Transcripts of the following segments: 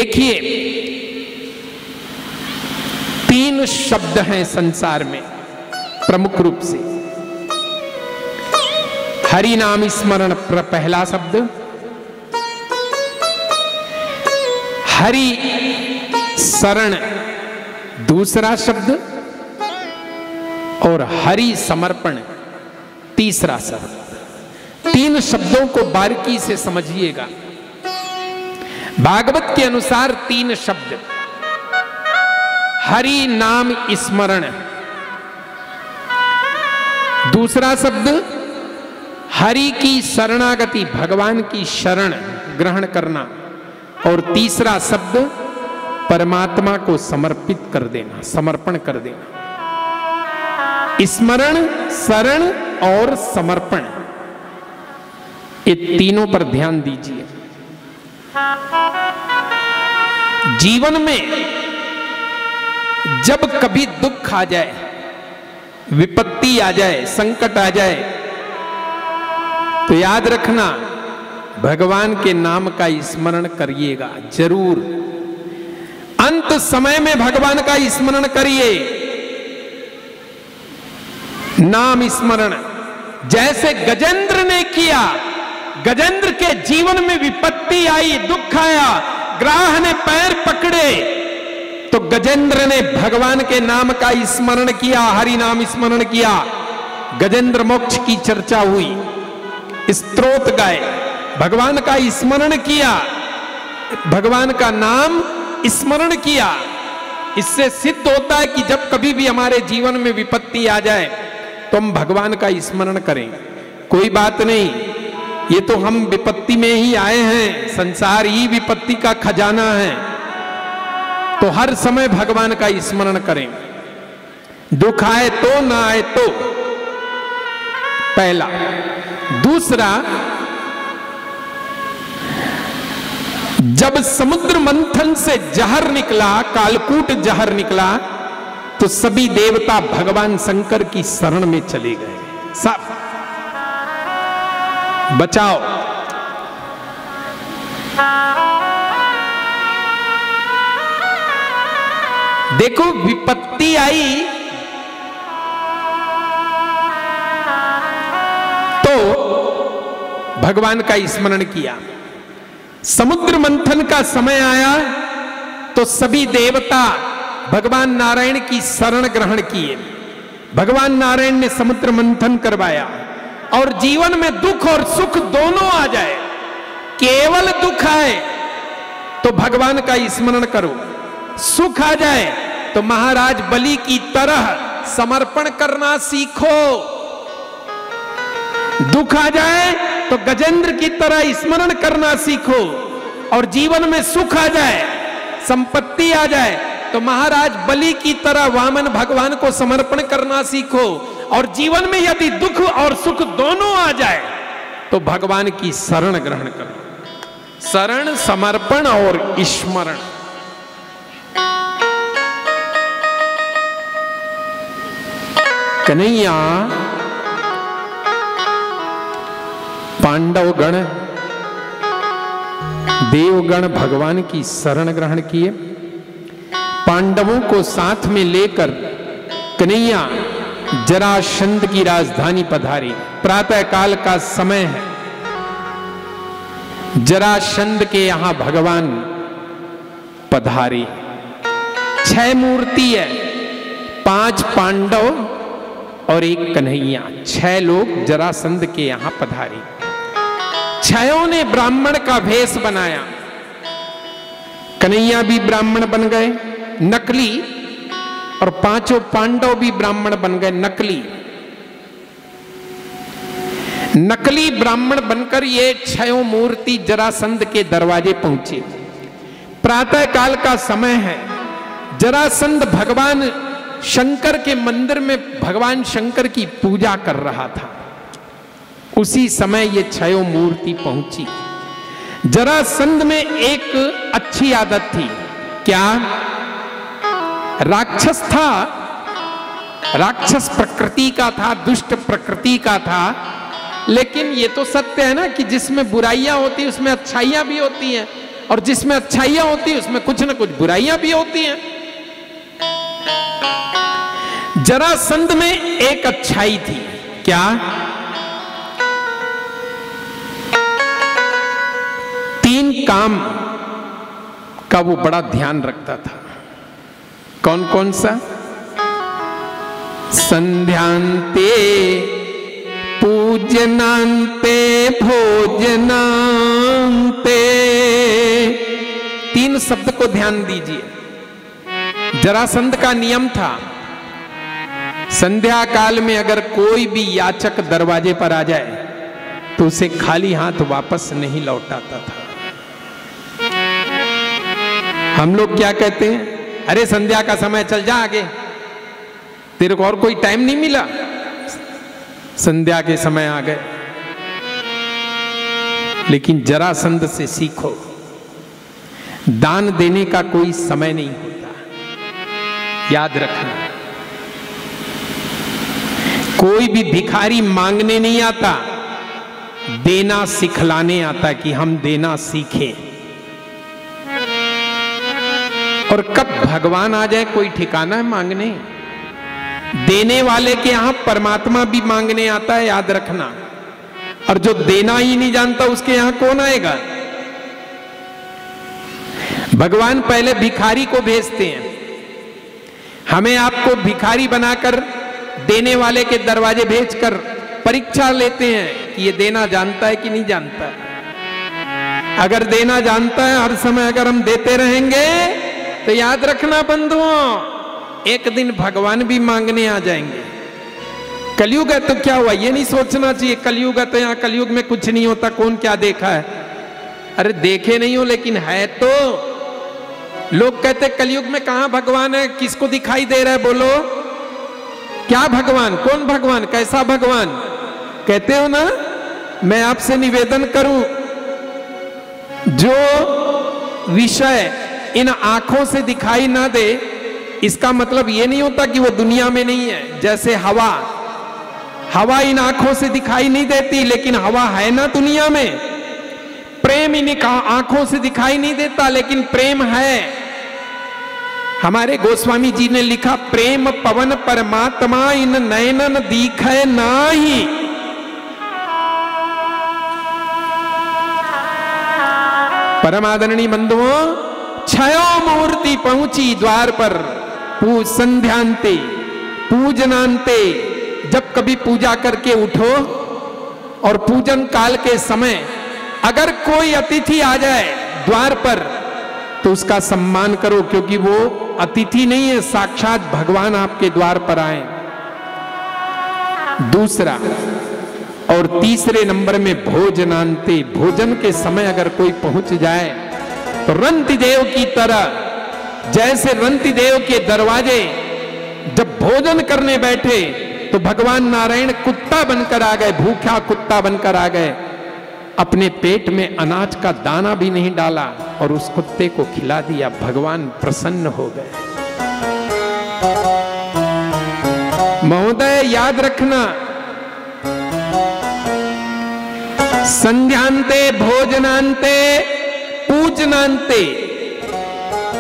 देखिए, 3 शब्द हैं संसार में प्रमुख रूप से। हरि नाम स्मरण पहला शब्द, हरि शरण दूसरा शब्द, और हरि समर्पण तीसरा शब्द। 3 शब्दों को बारीकी से समझिएगा। भागवत के अनुसार 3 शब्द, हरि नाम स्मरण, दूसरा शब्द हरि की शरणागति, भगवान की शरण ग्रहण करना, और तीसरा शब्द परमात्मा को समर्पित कर देना, समर्पण कर देना। स्मरण, शरण और समर्पण, ये तीनों पर ध्यान दीजिए। जीवन में जब कभी दुख आ जाए, विपत्ति आ जाए, संकट आ जाए, तो याद रखना भगवान के नाम का स्मरण करिएगा जरूर। अंत समय में भगवान का स्मरण करिए, नाम स्मरण, जैसे गजेंद्र ने किया। गजेंद्र के जीवन में विपत्ति आई, दुख आया, ग्राह ने पैर पकड़े, तो गजेंद्र ने भगवान के नाम का स्मरण किया, हरि नाम स्मरण किया। गजेंद्र मोक्ष की चर्चा हुई, स्तोत्र गाए, भगवान का स्मरण किया, भगवान का नाम स्मरण किया। इससे सिद्ध होता है कि जब कभी भी हमारे जीवन में विपत्ति आ जाए तो हम भगवान का स्मरण करें। कोई बात नहीं, ये तो हम विपत्ति में ही आए हैं, संसार ही विपत्ति का खजाना है, तो हर समय भगवान का स्मरण करें। दुख आए तो, ना आए तो, पहला। दूसरा, जब समुद्र मंथन से जहर निकला, कालकूट जहर निकला, तो सभी देवता भगवान शंकर की शरण में चले गए। सब बचाओ। देखो, विपत्ति आई तो भगवान का स्मरण किया। समुद्र मंथन का समय आया तो सभी देवता भगवान नारायण की शरण ग्रहण किए। भगवान नारायण ने समुद्र मंथन करवाया। और जीवन में दुख और सुख दोनों आ जाए, केवल दुख आए तो भगवान का स्मरण करो, सुख आ जाए तो महाराज बलि की तरह समर्पण करना सीखो। दुख आ जाए तो गजेंद्र की तरह स्मरण करना सीखो, और जीवन में सुख आ जाए, संपत्ति आ जाए तो महाराज बलि की तरह वामन भगवान को समर्पण करना सीखो। और जीवन में यदि दुख और सुख दोनों आ जाए तो भगवान की शरण ग्रहण करो। शरण, समर्पण और स्मरण। कन्हैया पांडवगण, देवगण भगवान की शरण ग्रहण किए। पांडवों को साथ में लेकर कन्हैया जरासंध की राजधानी पधारी। प्रातः काल का समय है, जरासंध के यहां भगवान पधारे। 6 मूर्ति है, 5 पांडव और 1 कन्हैया, 6 लोग जरासंध के यहां पधारे। 6 ने ब्राह्मण का भेष बनाया। कन्हैया भी ब्राह्मण बन गए, नकली, और 5 पांडव भी ब्राह्मण बन गए, नकली। नकली ब्राह्मण बनकर ये 6 मूर्ति जरासंध के दरवाजे पहुंचे। प्रातः काल का समय है, जरासंध भगवान शंकर के मंदिर में भगवान शंकर की पूजा कर रहा था। उसी समय ये 6 मूर्ति पहुंची। जरासंध में एक अच्छी आदत थी, क्या? राक्षस था, राक्षस प्रकृति का था, दुष्ट प्रकृति का था। लेकिन ये तो सत्य है ना कि जिसमें बुराइयां होती है उसमें अच्छाइयां भी होती हैं। और जिसमें अच्छाइयां होती है उसमें कुछ ना कुछ बुराइयां भी होती हैं। जरासंध में एक अच्छाई थी, क्या? 3 काम का वो बड़ा ध्यान रखता था। कौन कौन सा? संध्यांते पूजनांते भोजनांते। 3 शब्द को ध्यान दीजिए। जरासंध का नियम था, संध्या काल में अगर कोई भी याचक दरवाजे पर आ जाए तो उसे खाली हाथ वापस नहीं लौटाता था। हम लोग क्या कहते हैं, अरे संध्या का समय, चल जा आगे, तेरे को और कोई टाइम नहीं मिला, संध्या के समय आ गए। लेकिन जरासंध से सीखो, दान देने का कोई समय नहीं होता, याद रखना। कोई भी भिखारी मांगने नहीं आता, देना सिखलाने आता कि हम देना सीखें। और कब भगवान आ जाए कोई ठिकाना है मांगने। देने वाले के यहां परमात्मा भी मांगने आता है, याद रखना। और जो देना ही नहीं जानता उसके यहां कौन आएगा? भगवान पहले भिखारी को भेजते हैं। हमें आपको भिखारी बनाकर देने वाले के दरवाजे भेजकर परीक्षा लेते हैं कि ये देना जानता है कि नहीं जानता है। अगर देना जानता है, हर समय अगर हम देते रहेंगे तो याद रखना बंधुओं, एक दिन भगवान भी मांगने आ जाएंगे। कलयुग है तो क्या हुआ, ये नहीं सोचना चाहिए कलयुग है तो यहाँ कलयुग में कुछ नहीं होता, कौन क्या देखा है। अरे देखे नहीं हो लेकिन है तो। लोग कहते कलयुग में कहां भगवान है, किसको दिखाई दे रहा है, बोलो क्या भगवान, कौन भगवान, कैसा भगवान कहते हो ना। मैं आपसे निवेदन करूं, जो विषय इन आंखों से दिखाई ना दे, इसका मतलब ये नहीं होता कि वो दुनिया में नहीं है। जैसे हवा, हवा इन आंखों से दिखाई नहीं देती लेकिन हवा है ना दुनिया में। प्रेम इन आंखों से दिखाई नहीं देता लेकिन प्रेम है। हमारे गोस्वामी जी ने लिखा, प्रेम पवन परमात्मा इन नयनन दिखे नाही। परम आदरणीय बंधुओं, छयो मूर्ति पहुंची द्वार पर, संध्यांते पूजनांते। जब कभी पूजा करके उठो और पूजन काल के समय अगर कोई अतिथि आ जाए द्वार पर तो उसका सम्मान करो, क्योंकि वो अतिथि नहीं है, साक्षात भगवान आपके द्वार पर आए। दूसरा और तीसरे नंबर में भोजनांते, भोजन के समय अगर कोई पहुंच जाए तो रंति देव की तरह, जैसे रंति देव के दरवाजे जब भोजन करने बैठे तो भगवान नारायण कुत्ता बनकर आ गए, भूखा कुत्ता बनकर आ गए। अपने पेट में अनाज का दाना भी नहीं डाला और उस कुत्ते को खिला दिया। भगवान प्रसन्न हो गए। महोदय याद रखना, संध्यांते भोजनांते पूजनांते,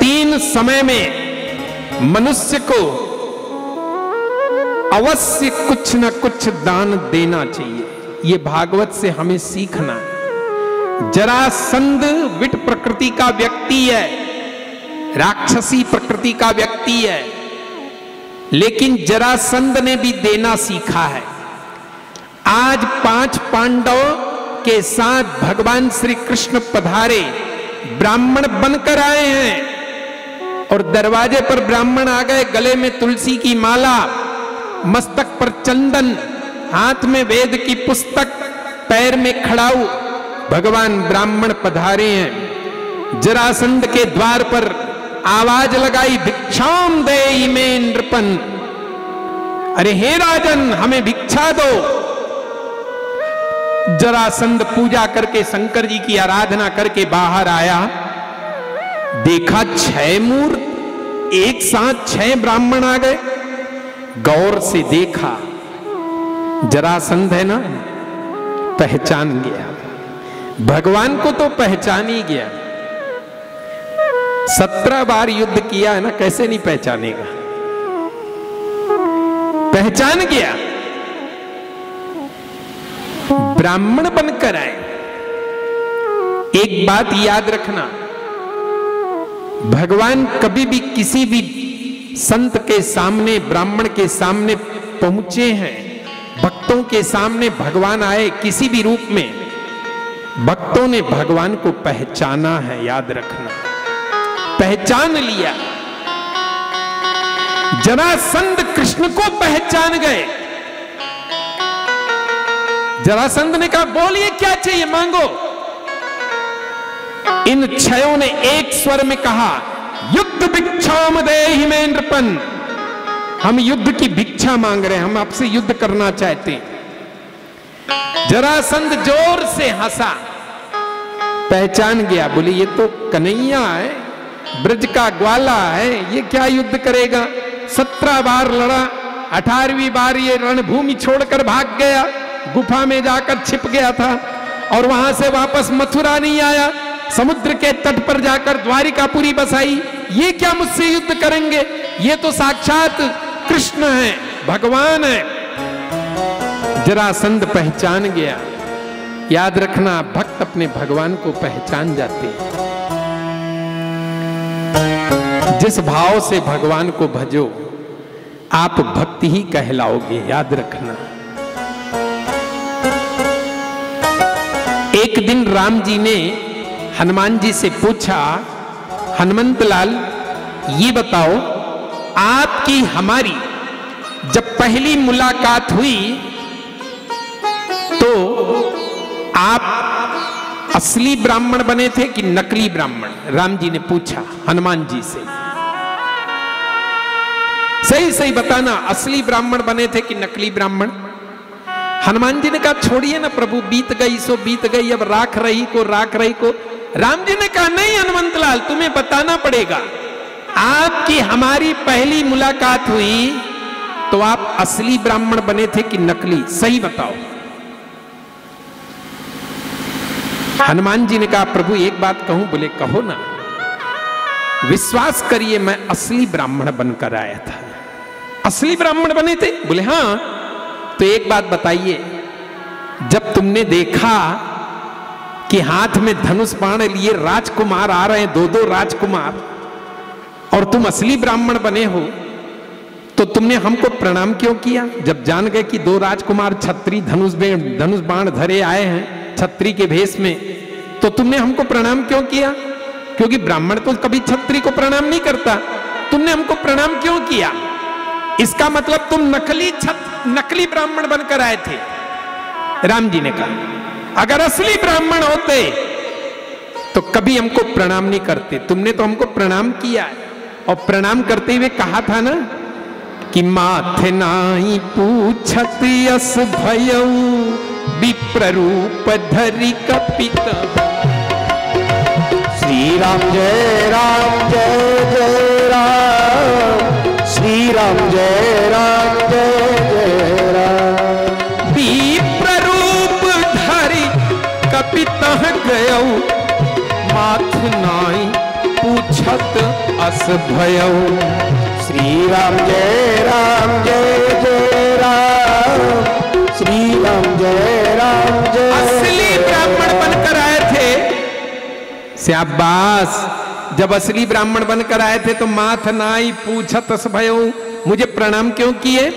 3 समय में मनुष्य को अवश्य कुछ न कुछ दान देना चाहिए। ये भागवत से हमें सीखना। जरासंध विट प्रकृति का व्यक्ति है, राक्षसी प्रकृति का व्यक्ति है, लेकिन जरासंध ने भी देना सीखा है। आज 5 पांडवों के साथ भगवान श्री कृष्ण पधारे, ब्राह्मण बनकर आए हैं और दरवाजे पर ब्राह्मण आ गए, गले में तुलसी की माला, मस्तक पर चंदन, हाथ में वेद की पुस्तक, पैर में खड़ाऊ। भगवान ब्राह्मण पधारे हैं। जरासंध के द्वार पर आवाज लगाई, भिक्षाम देहि मे नृपन, अरे हे राजन हमें भिक्षा दो। जरासंध पूजा करके शंकर जी की आराधना करके बाहर आया, देखा 6 मूर्त एक साथ 6 ब्राह्मण आ गए। गौर से देखा, जरासंध है ना, पहचान गया। भगवान को तो पहचान ही गया, 17 बार युद्ध किया है ना, कैसे नहीं पहचानेगा? पहचान गया। ब्राह्मण बनकर आए। एक बात याद रखना, भगवान कभी भी किसी भी संत के सामने, ब्राह्मण के सामने पहुंचे हैं, भक्तों के सामने भगवान आए किसी भी रूप में, भक्तों ने भगवान को पहचाना है, याद रखना, पहचान लिया। जरासंध कृष्ण को पहचान गए। जरासंध ने कहा, बोलिए क्या चाहिए, मांगो। इन छयों ने एक स्वर में कहा, युद्ध भिक्षाम देहि मे नृपन, हम युद्ध की भिक्षा मांग रहे हैं, हम आपसे युद्ध करना चाहते हैं। जरासंध जोर से हंसा, पहचान गया, बोले ये तो कन्हैया है, ब्रज का ग्वाला है, ये क्या युद्ध करेगा? 17 बार लड़ा, 18वीं बार ये रणभूमि छोड़कर भाग गया, गुफा में जाकर छिप गया था और वहां से वापस मथुरा नहीं आया, समुद्र के तट पर जाकर द्वारिकापुरी बसाई, ये क्या मुझसे युद्ध करेंगे? ये तो साक्षात कृष्ण है, भगवान है। जरासंध पहचान गया। याद रखना, भक्त अपने भगवान को पहचान जाते हैं। जिस भाव से भगवान को भजो, आप भक्ति ही कहलाओगे, याद रखना। एक दिन राम जी ने हनुमान जी से पूछा, हनुमंत लाल ये बताओ, आपकी हमारी जब पहली मुलाकात हुई तो आप असली ब्राह्मण बने थे कि नकली ब्राह्मण? राम जी ने पूछा हनुमान जी से, सही सही बताना, असली ब्राह्मण बने थे कि नकली ब्राह्मण? हनुमान जी ने कहा, छोड़िए ना प्रभु, बीत गई सो बीत गई, अब राख रही को राख रही को। राम जी ने कहा, नहीं हनुमंत लाल, तुम्हें बताना पड़ेगा, आपकी हमारी पहली मुलाकात हुई तो आप असली ब्राह्मण बने थे कि नकली? सही बताओ। हनुमान जी ने कहा, प्रभु एक बात कहूं? बोले कहो ना। विश्वास करिए, मैं असली ब्राह्मण बनकर आया था। असली ब्राह्मण बने थे? बोले हां। तो एक बात बताइए, जब तुमने देखा कि हाथ में धनुष बाण लिए राजकुमार आ रहे हैं, 2-2 राजकुमार, और तुम असली ब्राह्मण बने हो, तो तुमने हमको प्रणाम क्यों किया? जब जान गए कि 2 राजकुमार छत्री धनुष बाण धरे आए हैं छत्री के भेष में, तो तुमने हमको प्रणाम क्यों किया? क्योंकि ब्राह्मण तो कभी छत्री को प्रणाम नहीं करता, तुमने हमको प्रणाम क्यों किया? इसका मतलब तुम नकली ब्राह्मण बनकर आए थे। राम जी ने कहा, अगर असली ब्राह्मण होते तो कभी हमको प्रणाम नहीं करते, तुमने तो हमको प्रणाम किया है, और प्रणाम करते हुए कहा था ना कि माथे नाई पूछत यस भयऊ, विप्र रूप धरि कपित। श्री राम जय राम जय जय राम, श्री राम जय राम जय जय राम। विप्र रूप धरि कपित गयऊ, माथ नाई पूछत अस भयऊ। श्री राम जय राम जय जय राम, श्री राम जय राम जय। असली ब्राह्मण बनकर आए थे, शाबाश। जब असली ब्राह्मण बनकर आए थे तो माथ नाई पूछत अस भयऊ, मुझे प्रणाम क्यों किए?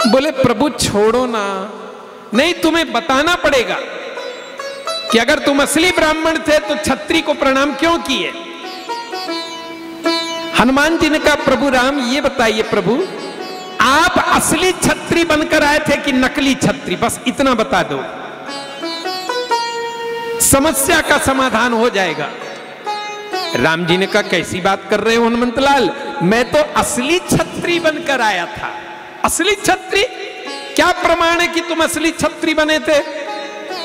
बोले प्रभु छोड़ो ना, नहीं तुम्हें बताना पड़ेगा कि अगर तुम असली ब्राह्मण थे तो छत्री को प्रणाम क्यों किए? हनुमान जी ने कहा, प्रभु राम ये बताइए प्रभु, आप असली छत्री बनकर आए थे कि नकली छत्री? बस इतना बता दो, समस्या का समाधान हो जाएगा। राम जी ने कहा, कैसी बात कर रहे हो हनुमंत लाल, मैं तो असली छत्री बनकर आया था। असली छत्री? क्या प्रमाण है कि तुम असली छत्री बने थे?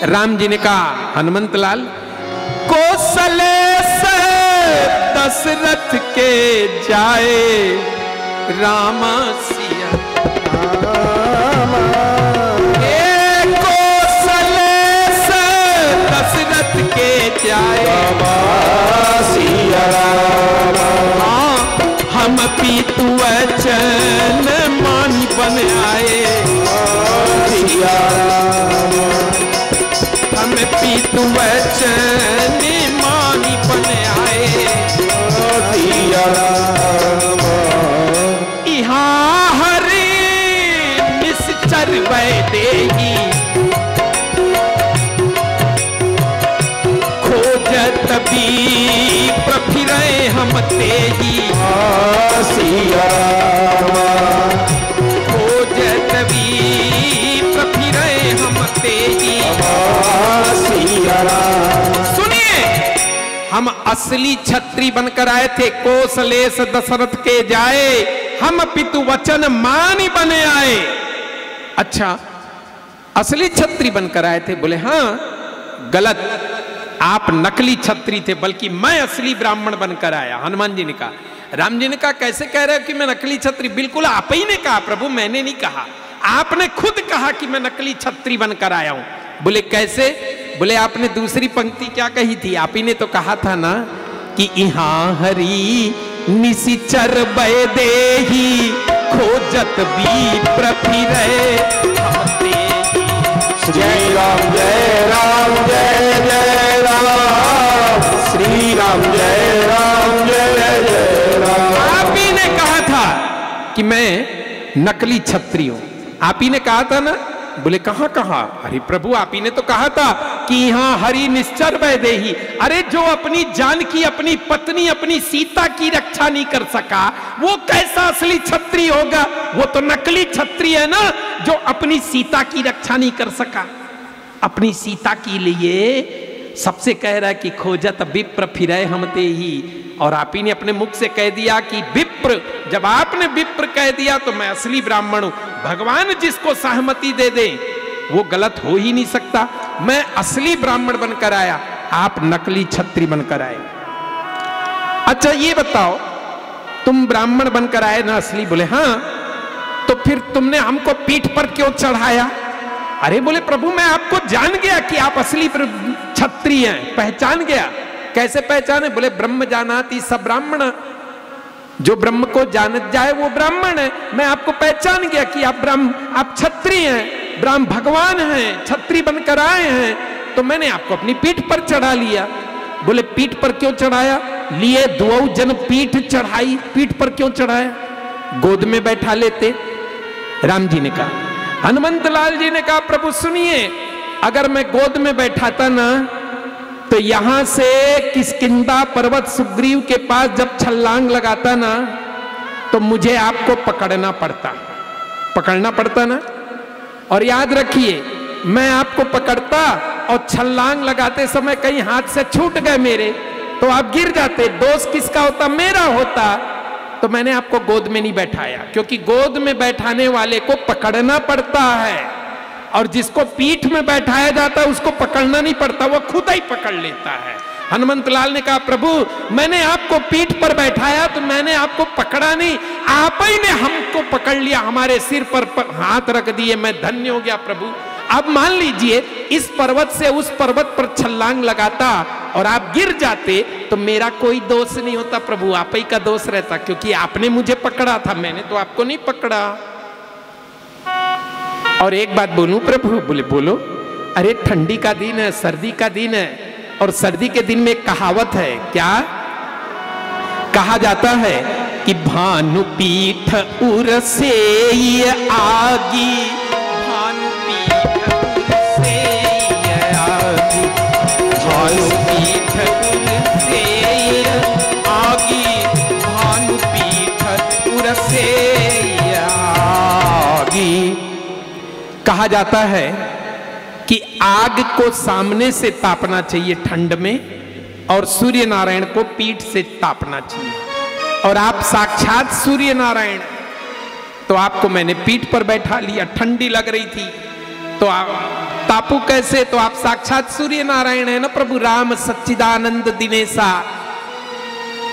राम जी ने कहा, हनुमंत लाल, कौशले से दशरथ के जाए रामा सिया, कौशले से दशरथ के जाए पीतु वचन मानी बन आए, सिया राम हम पीतु वचन मानी बन आए, सिया राम यहाँ हरि निश्चर वैदेही, खोजत भी प्रफिरे हम तेही, सिया राम खोजत भी प्रफिरे हम तेही। सिया राम सुनिए, हम असली छत्री बनकर आए थे, कोसलेश दशरथ के जाए, हम पितु वचन मानी बने आए। अच्छा, असली छत्री बनकर आए थे? बोले हाँ। गलत, आप नकली छत्री थे, बल्कि मैं असली ब्राह्मण बनकर आया। हनुमान जी ने कहा। राम जी ने कहा कैसे कह रहे हो कि मैं नकली छत्री? बिल्कुल आप ही ने कहा प्रभु, मैंने नहीं कहा, आपने खुद कहा कि मैं नकली छत्री बनकर आया हूं। बोले कैसे? बोले आपने दूसरी पंक्ति क्या कही थी? आप ही ने तो कहा था ना कि यहाँ हरि निशिचर वैदेही, खोजत भी प्रफिरे हम तेही। जय राम जय राम जय जय राम, श्री राम जय राम जय जय राम। आप ही ने कहा था कि मैं नकली छत्री हूं, आप ही ने कहा था ना। बोले कहां कहा? अरे प्रभु आप ही ने तो कहा था कि यहाँ हरि निश्चर वैदेही। अरे जो अपनी जान की, अपनी पत्नी, अपनी सीता की रक्षा नहीं कर सका, वो कैसा असली छत्री होगा? वो तो नकली छत्री है ना, जो अपनी सीता की रक्षा नहीं कर सका। अपनी सीता के लिए सबसे कह रहा है कि खोजत विप्र फिरे हम तेही। और आप ही ने अपने मुख से कह दिया कि विप्र, जब आपने विप्र कह दिया तो मैं असली ब्राह्मण हूं। भगवान जिसको सहमति दे दे वो गलत हो ही नहीं सकता। मैं असली ब्राह्मण बनकर आया, आप नकली छत्री बनकर आए। अच्छा ये बताओ, तुम ब्राह्मण बनकर आए ना असली? बोले हाँ। तो फिर तुमने हमको पीठ पर क्यों चढ़ाया? अरे बोले प्रभु मैं आपको जान गया कि आप असली छत्री हैं, पहचान गया। कैसे पहचाने? बोले ब्रह्म जानाति सब ब्राह्मण, जो ब्रह्म को जान जाए वो ब्राह्मण है। मैं आपको पहचान गया कि आप ब्रह्म, आप छत्री हैं, ब्रह्म भगवान हैं, छत्री बनकर आए हैं, तो मैंने आपको अपनी पीठ पर चढ़ा लिया। बोले पीठ पर क्यों चढ़ाया? लिए दुऔ जन पीठ चढ़ाई। पीठ पर क्यों चढ़ाया? गोद में बैठा लेते। राम जी ने कहा। हनुमंत लाल जी ने कहा प्रभु सुनिए, अगर मैं गोद में बैठाता ना तो यहां से किष्किंधा पर्वत सुग्रीव के पास जब छलांग लगाता ना तो मुझे आपको पकड़ना पड़ता ना। और याद रखिए, मैं आपको पकड़ता और छलांग लगाते समय कहीं हाथ से छूट गए मेरे, तो आप गिर जाते। दोष किसका होता? मेरा होता। तो मैंने आपको गोद में नहीं बैठाया, क्योंकि गोद में बैठाने वाले को पकड़ना पड़ता है, और जिसको पीठ में बैठाया जाता है उसको पकड़ना नहीं पड़ता, वो खुद ही पकड़ लेता है। हनुमंत लाल ने कहा प्रभु मैंने आपको पीठ पर बैठाया तो मैंने आपको पकड़ा नहीं, आप ही ने हमको पकड़ लिया, हमारे सिर पर हाथ रख दिए, मैं धन्य हो गया प्रभु। अब मान लीजिए इस पर्वत से उस पर्वत पर छलांग लगाता और आप गिर जाते तो मेरा कोई दोष नहीं होता प्रभु, आप ही का दोष रहता, क्योंकि आपने मुझे पकड़ा था, मैंने तो आपको नहीं पकड़ा। और एक बात बोलूं प्रभु? बोले बोलो। अरे ठंडी का दिन है, सर्दी का दिन है, और सर्दी के दिन में एक कहावत है, क्या कहा जाता है कि भानु पीठ उरसे आगी, भानु पीठ उरसे आगी, भानु पीठ उरसे आगी, भानु पीठ उरसे आगी। कहा जाता है कि आग को सामने से तापना चाहिए ठंड में, और सूर्य नारायण को पीठ से तापना चाहिए। और आप साक्षात सूर्य नारायण, तो आपको मैंने पीठ पर बैठा लिया, ठंडी लग रही थी तो आप तापू कैसे? तो आप साक्षात सूर्य नारायण है ना प्रभु, राम सच्चिदानंद दिनेशा।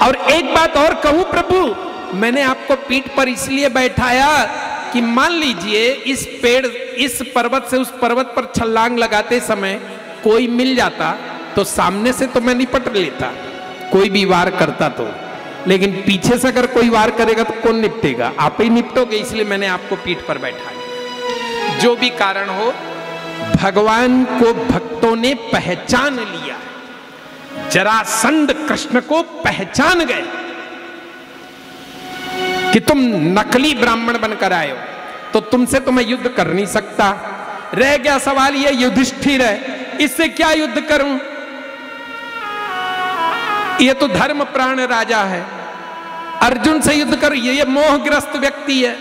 और एक बात और कहूं प्रभु, मैंने आपको पीठ पर इसलिए बैठाया कि मान लीजिए इस पेड़, इस पर्वत से उस पर्वत पर छलांग लगाते समय कोई मिल जाता तो सामने से तो मैं निपट लेता, कोई भी वार करता तो, लेकिन पीछे से अगर कोई वार करेगा तो कौन निपटेगा? आप ही निपटोगे, इसलिए मैंने आपको पीठ पर बैठा लिया। जो भी कारण हो, भगवान को भक्तों ने पहचान लिया। जरासंध कृष्ण को पहचान गए कि तुम नकली ब्राह्मण बनकर आए हो, तो तुमसे तो मैं युद्ध कर नहीं सकता। रह गया सवाल ये युधिष्ठिर है, इससे क्या युद्ध करूं? ये तो धर्म प्राण राजा है। अर्जुन से युद्ध करूं, ये मोहग्रस्त व्यक्ति है।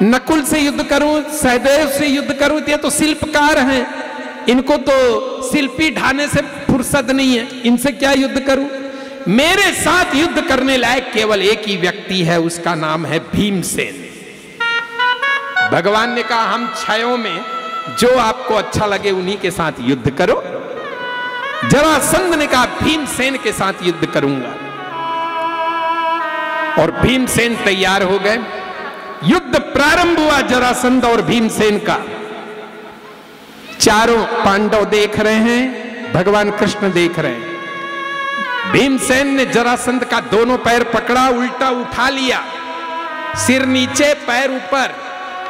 नकुल से युद्ध करूं, सहदेव से युद्ध करूं, ये तो शिल्पकार हैं, इनको तो शिल्पी ढाने से फुर्सत नहीं है, इनसे क्या युद्ध करूं? मेरे साथ युद्ध करने लायक केवल एक ही व्यक्ति है, उसका नाम है भीमसेन। भगवान ने कहा हम छयों में जो आपको अच्छा लगे उन्हीं के साथ युद्ध करो। जरासंध ने कहा भीमसेन के साथ युद्ध करूंगा, और भीमसेन तैयार हो गए। युद्ध प्रारंभ हुआ जरासंध और भीमसेन का। चारों पांडव देख रहे हैं, भगवान कृष्ण देख रहे हैं। भीमसेन ने जरासंध का दोनों पैर पकड़ा, उल्टा उठा लिया, सिर नीचे पैर ऊपर,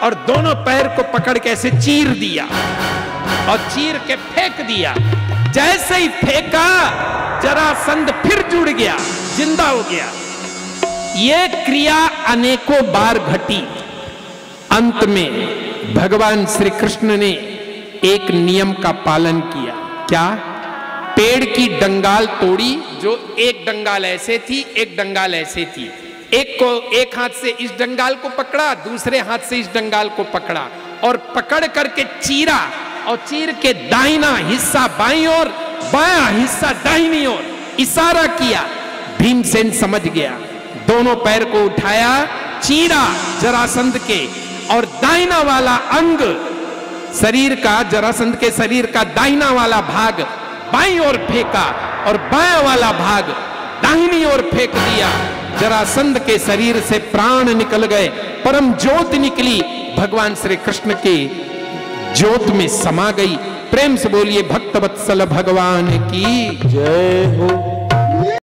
और दोनों पैर को पकड़ के ऐसे चीर दिया और चीर के फेंक दिया। जैसे ही फेंका, जरासंध फिर जुड़ गया, जिंदा हो गया। ये क्रिया अनेकों बार घटी। अंत में भगवान श्री कृष्ण ने एक नियम का पालन किया। क्या? पेड़ की डंगाल तोड़ी, जो एक डंगाल ऐसे थी, एक डंगाल ऐसे थी। एक हाथ से इस डंगाल को पकड़ा, दूसरे हाथ से इस डंगाल को पकड़ा, और पकड़ करके चीरा, और चीर के दाहिना हिस्सा बाईं ओर, बायां हिस्सा दाहिनी ओर इशारा किया। भीमसेन समझ गया, दोनों पैर को उठाया, चीरा जरासंध के, और दाहिना वाला अंग शरीर का, जरासंध के शरीर का दाहिना वाला भाग बाईं ओर फेंका, और बायां वाला भाग दाहिनी ओर फेंक दिया। जरासंध के शरीर से प्राण निकल गए, परम ज्योत निकली, भगवान श्री कृष्ण के ज्योत में समा गई। प्रेम से बोलिए भक्तवत्सल भगवान की जय हो।